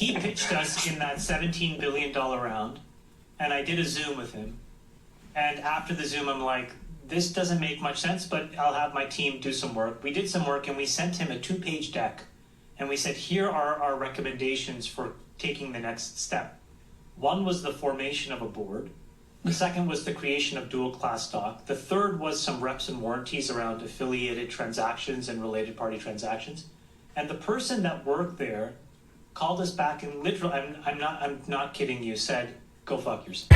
he pitched us in that $17 billion round, and I did a Zoom with him. And after the Zoom, I'm like, this doesn't make much sense, but I'll have my team do some work. We did some work, and we sent him a 2-page deck. And we said, here are our recommendations for taking the next step. One was the formation of a board. The second was the creation of dual class stock. The third was some reps and warranties around affiliated transactions and related party transactions. And the person that worked there called us back and literally, I'm not kidding you, said, go fuck yourself.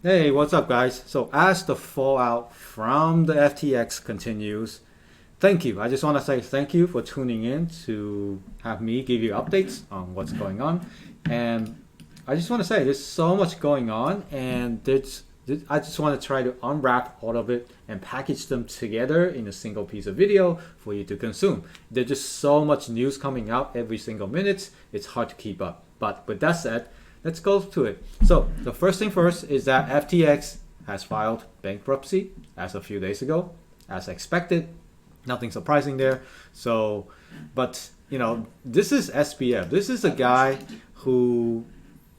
Hey, what's up guys? So as the fallout from the FTX continues, thank you. I just want to say thank you for tuning in to have me give you updates on what's going on. And I just want to say there's so much going on, and I just want to try to unwrap all of it and package them together in a single piece of video for you to consume. There's just so much news coming out every single minute, it's hard to keep up. But with that said, let's go to it. So the first thing first is that FTX has filed bankruptcy as a few days ago, as expected. Nothing surprising there. So, but you know, this is SBF. This is a guy who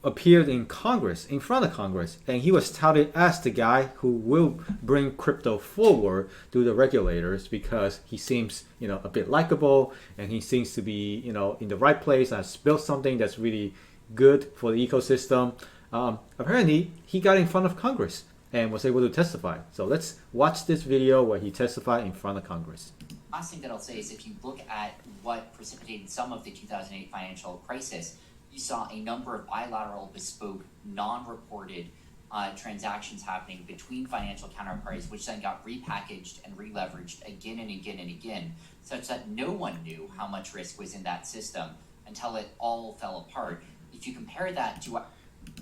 appeared in Congress, in front of Congress, and he was touted as the guy who will bring crypto forward to the regulators because he seems, you know, a bit likable, and he seems to be, you know, in the right place, has built something that's really good for the ecosystem. Apparently, he got in front of Congress and was able to testify. So let's watch this video where he testified in front of Congress. Last thing that I'll say is if you look at what precipitated some of the 2008 financial crisis, you saw a number of bilateral, bespoke, non-reported transactions happening between financial counterparties, which then got repackaged and re-leveraged again and again and again, such that no one knew how much risk was in that system until it all fell apart. If you compare that to what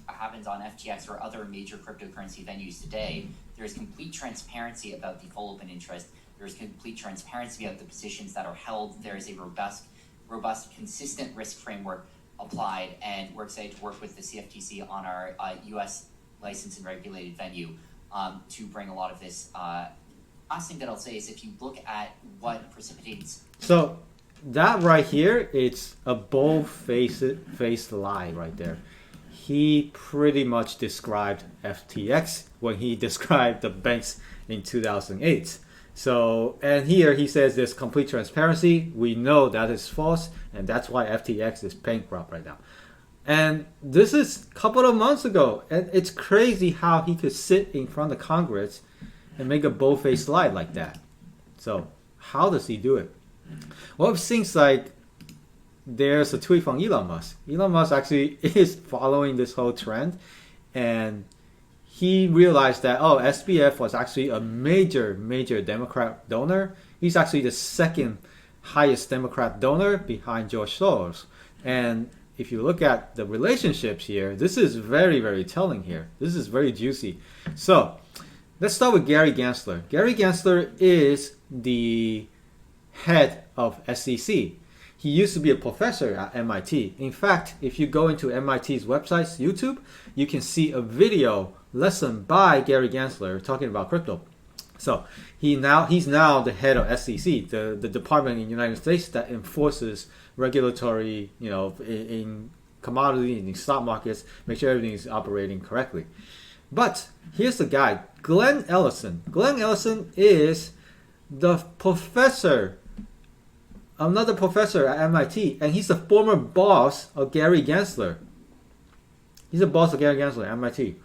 happens on FTX or other major cryptocurrency venues today, there is complete transparency about the full open interest. There is complete transparency about the positions that are held. There is a robust, consistent risk framework applied, and we're excited to work with the CFTC on our U.S. licensed and regulated venue to bring a lot of this. Last thing that I'll say is if you look at what precipitates... So that right here, it's a bold-faced lie right there. He pretty much described FTX when he described the banks in 2008. So, and here he says there's complete transparency. We know that is false, and that's why FTX is bankrupt right now. And this is a couple of months ago, and it's crazy how he could sit in front of Congress and make a bold-faced lie like that. So, how does he do it? Well, it seems like there's a tweet from Elon Musk. Elon Musk actually is following this whole trend, and he realized that, oh, SBF was actually a major Democrat donor. He's actually the second highest Democrat donor behind George Soros. And if you look at the relationships here, this is very telling here. This is very juicy. So let's start with Gary Gensler. Gary Gensler is the head of SEC. He used to be a professor at MIT. In fact, if you go into MIT's website's YouTube, you can see a video lesson by Gary Gensler talking about crypto. So he's now the head of SEC, the department in the United States that enforces regulatory, you know, in commodity and in stock markets, make sure everything is operating correctly. But here's the guy, Glenn Ellison. Glenn Ellison is the professor, another professor at MIT, and he's the former boss of Gary Gensler. He's the boss of Gary Gensler at MIT.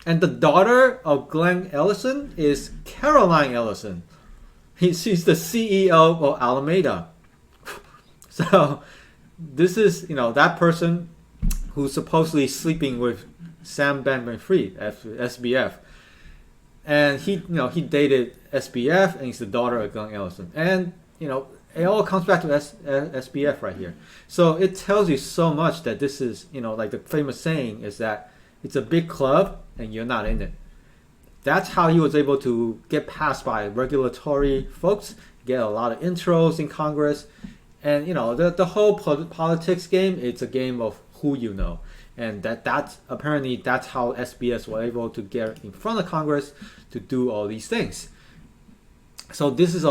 And the daughter of Glenn Ellison is Caroline Ellison. She's the CEO of Alameda. So this is, you know, that person who's supposedly sleeping with Sam Bankman-Fried, SBF. And he dated SBF, and he's the daughter of Glenn Ellison. And, you know, it all comes back to SBF right here. So it tells you so much that this is, you know, like the famous saying is that it's a big club and you're not in it. That's how he was able to get passed by regulatory folks, get a lot of intros in Congress. And, you know, the whole politics game, it's a game of who you know. And that's apparently that's how SBS were able to get in front of Congress to do all these things. So this is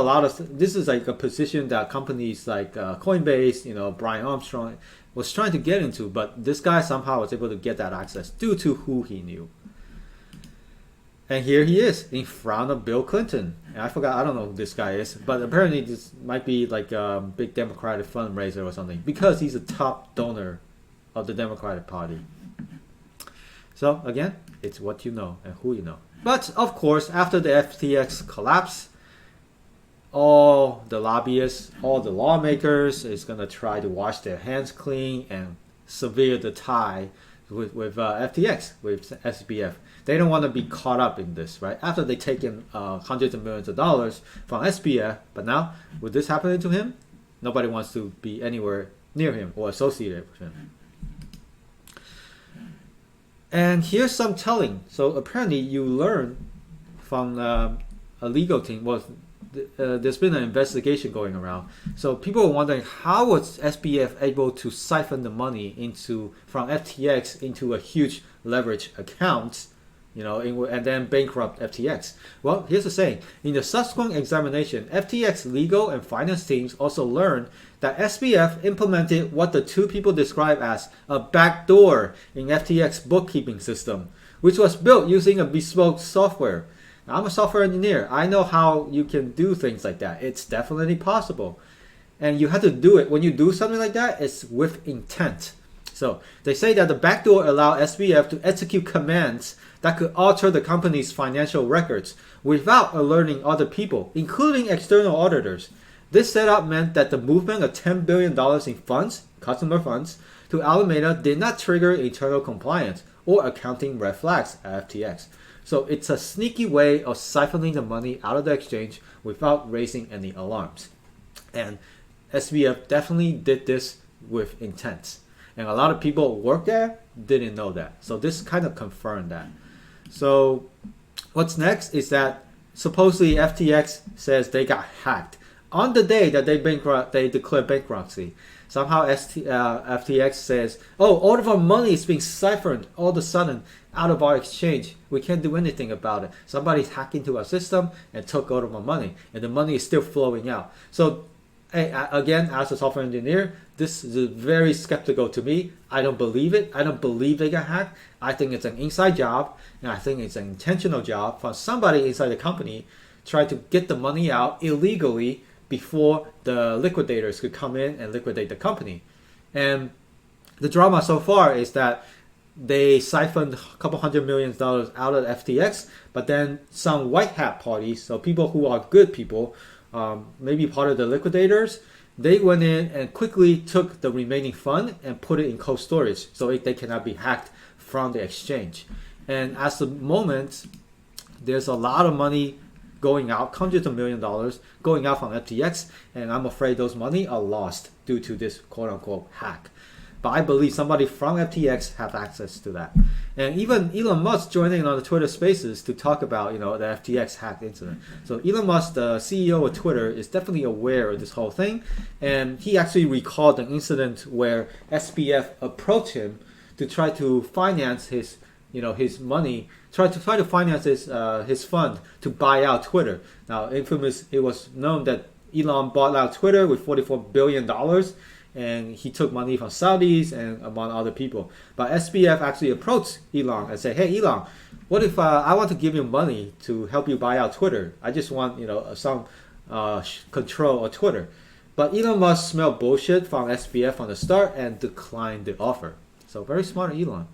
like a position that companies like Coinbase, Brian Armstrong was trying to get into, but this guy somehow was able to get that access due to who he knew. And here he is in front of Bill Clinton. And I don't know who this guy is, but apparently this might be like a big Democratic fundraiser or something, because he's a top donor of the Democratic Party. So again, it's what you know and who you know. But of course, after the FTX collapse, all the lobbyists, all the lawmakers is going to try to wash their hands clean and sever the tie with FTX, with SBF. They don't want to be caught up in this, right? After they taken hundreds of millions of dollars from SBF, but now with this happening to him, nobody wants to be anywhere near him or associated with him. And here's some telling. So apparently you learn from a legal team. Well, there's been an investigation going around. So people are wondering, how was SBF able to siphon the money from FTX into a huge leverage account, and then bankrupt FTX? Well, here's the saying. In the subsequent examination, FTX legal and finance teams also learned that SBF implemented what the two people describe as a backdoor in FTX bookkeeping system, which was built using a bespoke software. Now, I'm a software engineer. I know how you can do things like that. It's definitely possible. And you have to do it. When you do something like that, it's with intent. So they say that the backdoor allowed SBF to execute commands that could alter the company's financial records without alerting other people, including external auditors. This setup meant that the movement of $10 billion in funds, customer funds, to Alameda did not trigger internal compliance or accounting red flags at FTX. So it's a sneaky way of siphoning the money out of the exchange without raising any alarms. And SBF definitely did this with intent. And a lot of people who work there didn't know that. So this kind of confirmed that. So what's next is that supposedly FTX says they got hacked. On the day that they declared bankruptcy, somehow FTX says, all of our money is being siphoned all of a sudden out of our exchange. We can't do anything about it. Somebody's hacked into our system and took all of our money, and the money is still flowing out. So again, as a software engineer, this is very skeptical to me. I don't believe it. I don't believe they got hacked. I think it's an inside job, and I think it's an intentional job from somebody inside the company trying to get the money out illegally before the liquidators could come in and liquidate the company. And the drama so far is that they siphoned a couple $100 million out of FTX, but then some white hat parties, so people who are good people, maybe part of the liquidators, they went in and quickly took the remaining fund and put it in cold storage so they cannot be hacked from the exchange. And at the moment, there's a lot of money going out, hundreds of millions of dollars going out from FTX, and I'm afraid those money are lost due to this quote-unquote hack. But I believe somebody from FTX have access to that. And even Elon Musk joining on the Twitter Spaces to talk about, the FTX hack incident. So Elon Musk, the CEO of Twitter, is definitely aware of this whole thing, and he actually recalled an incident where SBF approached him to try to finance his money, try to finance his fund to buy out Twitter. Now, it was known that Elon bought out Twitter with $44 billion, and he took money from Saudis and among other people. But SBF actually approached Elon and said, "Hey, Elon, what if I want to give you money to help you buy out Twitter? I just want some control of Twitter." But Elon Musk smelled bullshit from SBF from the start and declined the offer. So very smart Elon.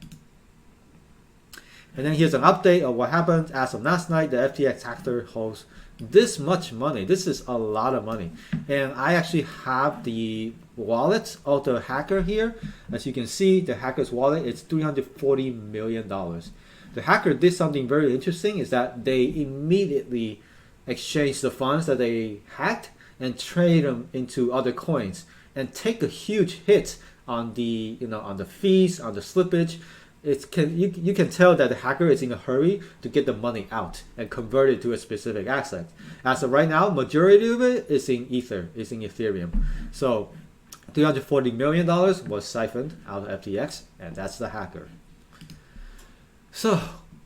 And then here's an update of what happened. As of last night, the FTX hacker holds this much money. This is a lot of money. And I actually have the wallet of the hacker here. As you can see, the hacker's wallet is $340 million. The hacker did something very interesting, is that they immediately exchanged the funds that they hacked and trade them into other coins and take a huge hit on the on the fees, on the slippage. You can tell that the hacker is in a hurry to get the money out and convert it to a specific asset. As of right now, majority of it is in Ether, is in Ethereum. So $340 million was siphoned out of FTX, and that's the hacker. So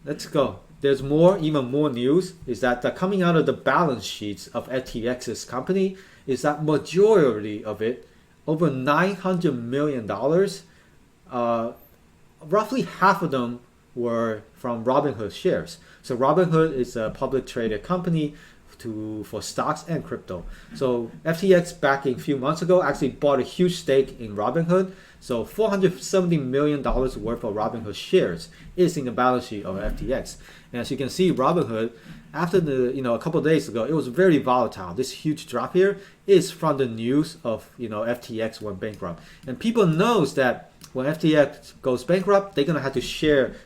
let's go. there's even more news is that coming out of the balance sheets of FTX's company is that majority of it, over $900 million, roughly half of them were from Robinhood shares. So Robinhood is a public traded company for stocks and crypto. So FTX back a few months ago actually bought a huge stake in Robinhood. So $470 million worth of Robinhood shares is in the balance sheet of FTX. And as you can see, Robinhood, after a couple of days ago, it was very volatile. This huge drop here is from the news of FTX went bankrupt. And people knows that when FTX goes bankrupt, they're gonna have to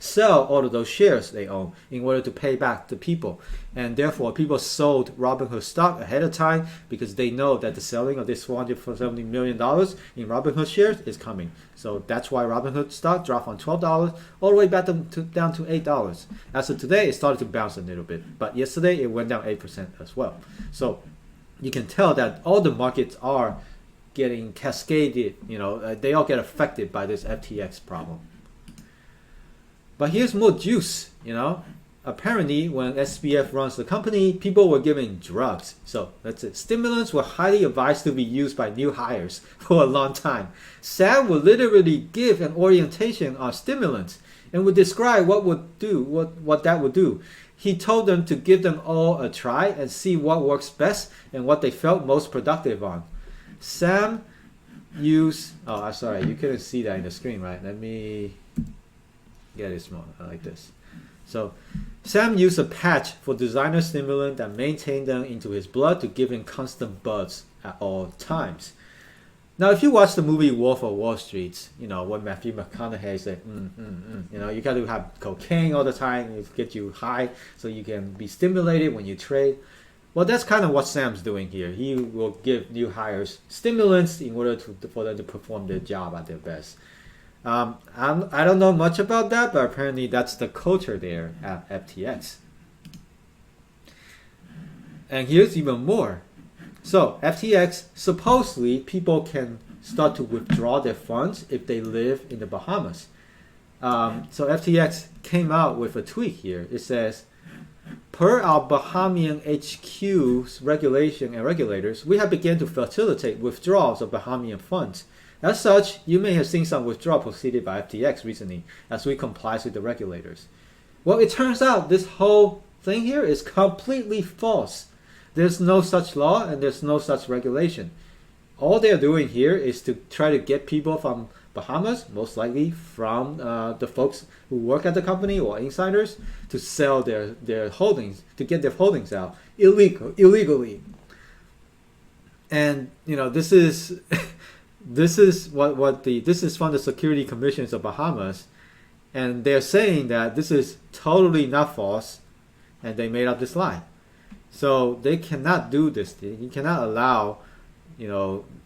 sell all of those shares they own in order to pay back the people. And therefore, people sold Robinhood stock ahead of time because they know that the selling of this $470 million in Robinhood shares is coming. So that's why Robinhood stock dropped from $12 all the way back down to $8. As of today, it started to bounce a little bit, but yesterday it went down 8% as well. So you can tell that all the markets are getting cascaded, they all get affected by this FTX problem. But here's more juice, Apparently, when SBF runs the company, people were giving drugs. So that's it. Stimulants were highly advised to be used by new hires for a long time. Sam would literally give an orientation on stimulants and would describe what that would do. He told them to give them all a try and see what works best and what they felt most productive on. Sam used, sorry, you couldn't see that in the screen, right? Let me get it small, like this. So Sam used a patch for designer stimulant that maintained them into his blood to give him constant buzz at all times. Now, if you watch the movie Wolf of Wall Street, when Matthew McConaughey said, you got to have cocaine all the time to get you high so you can be stimulated when you trade. Well, that's kind of what Sam's doing here. He will give new hires stimulants in order for them to perform their job at their best. I don't know much about that, but apparently that's the culture there at FTX. And here's even more. So FTX, supposedly people can start to withdraw their funds if they live in the Bahamas. So FTX came out with a tweet here. It says, per our Bahamian HQ's regulation and regulators, we have begun to facilitate withdrawals of Bahamian funds. As such, you may have seen some withdrawal proceeded by FTX recently as we comply with the regulators. Well, it turns out this whole thing here is completely false. There's no such law and there's no such regulation. All they're doing here is to try to get people from Bahamas, most likely from the folks who work at the company or insiders, to sell their holdings, to get their holdings out illegally. And this is this is from the Security Commissions of Bahamas, and they're saying that this is totally not false, and they made up this lie. So they cannot do this. You cannot allow,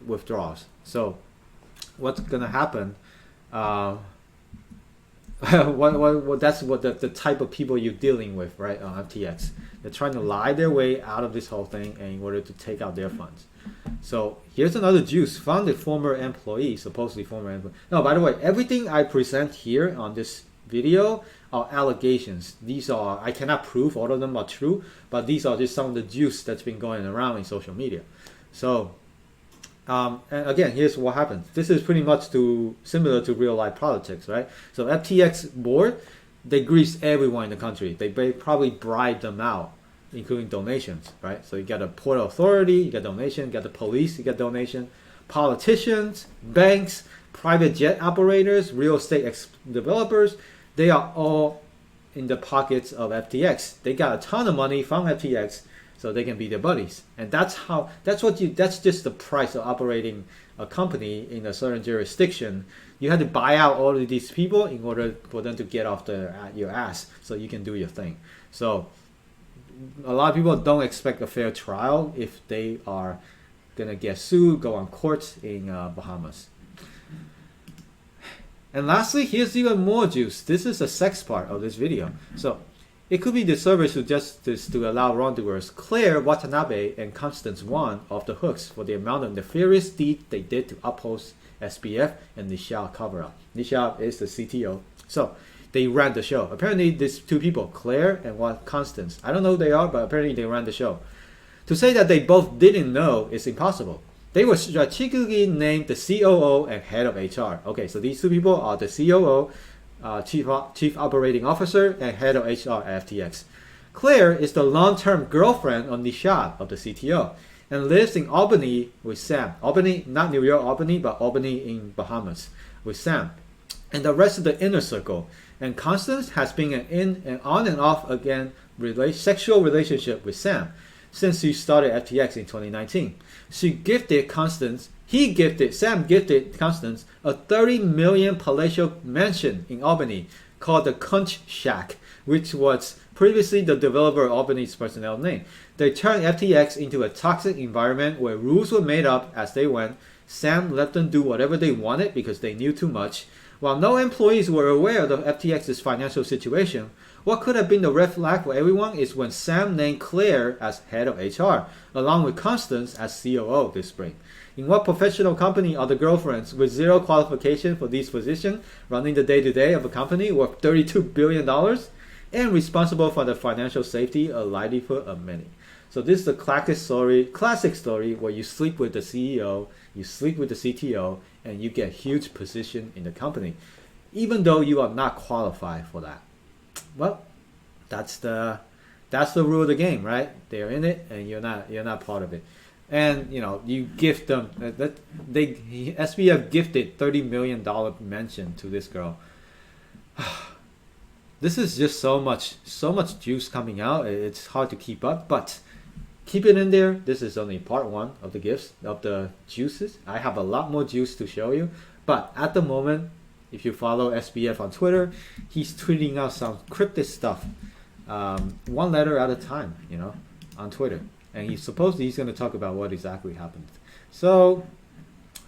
withdrawals. So what's gonna happen? That's what the type of people you're dealing with, right? On FTX, they're trying to lie their way out of this whole thing in order to take out their funds. So here's another juice. Found a former employee, supposedly former employee. No, by the way, everything I present here on this video are allegations. These are, I cannot prove all of them are true, but these are just some of the juice that's been going around in social media. So, and again, here's what happens. This is pretty much similar to real life politics, right? So FTX board, they grease everyone in the country. They probably bribe them out, including donations, right? So you got a port authority, you got donation, you got the police, you got donation, politicians, banks, private jet operators, real estate developers, they are all in the pockets of FTX. They got a ton of money from FTX so they can be their buddies. And that's just the price of operating a company in a certain jurisdiction. You have to buy out all of these people in order for them to get off your ass so you can do your thing. So a lot of people don't expect a fair trial if they are gonna get sued, go on court in Bahamas. And lastly, here's even more juice. This is the sex part of this video. So it could be the service of justice to allow wrongdoers clear Watanabe and Constance Won off the hooks for the amount of nefarious deed they did to uphold SBF and Nishal cover-up. Nishal is the CTO. So they ran the show. Apparently, these two people, Claire and Constance, I don't know who they are, but apparently they ran the show. To say that they both didn't know is impossible. They were strategically named the COO and head of HR. Okay, so these two people are the COO, Chief Operating Officer, and head of HR at FTX. Claire is the long-term girlfriend of Nishad, of the CTO, and lives in Albany with Sam. Albany, not New York Albany, but Albany in Bahamas with Sam. And the rest of the inner circle. And Constance has been an in and on and off again sexual relationship with Sam since she started FTX in 2019. Sam gifted Constance a 30 million palatial mansion in Albany called the Conch Shack, which was previously the developer of Albany's personnel name. They turned FTX into a toxic environment where rules were made up as they went. Sam let them do whatever they wanted because they knew too much. While no employees were aware of FTX's financial situation, what could have been the red flag for everyone is when Sam named Claire as head of HR, along with Constance as COO this spring. In what professional company are the girlfriends with zero qualification for these positions running the day-to-day of a company worth $32 billion and responsible for the financial safety or livelihood of many? So this is the classic story where you sleep with the CEO, you sleep with the CTO, and you get huge position in the company, even though you are not qualified for that. Well, that's the rule of the game, right? They're in it, and you're not part of it. And you gift them. SBF gifted $30 million mansion to this girl. This is just so much juice coming out. It's hard to keep up, but keep it in there. This is only part one of the gifts, of the juices. I have a lot more juice to show you, but at the moment, if you follow SBF on Twitter, he's tweeting out some cryptic stuff, one letter at a time, on Twitter. And he's going to talk about what exactly happened. So,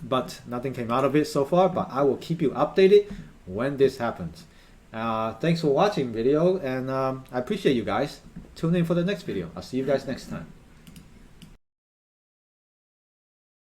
but nothing came out of it so far, but I will keep you updated when this happens. Thanks for watching video, and I appreciate you guys. Tune in for the next video. I'll see you guys next time.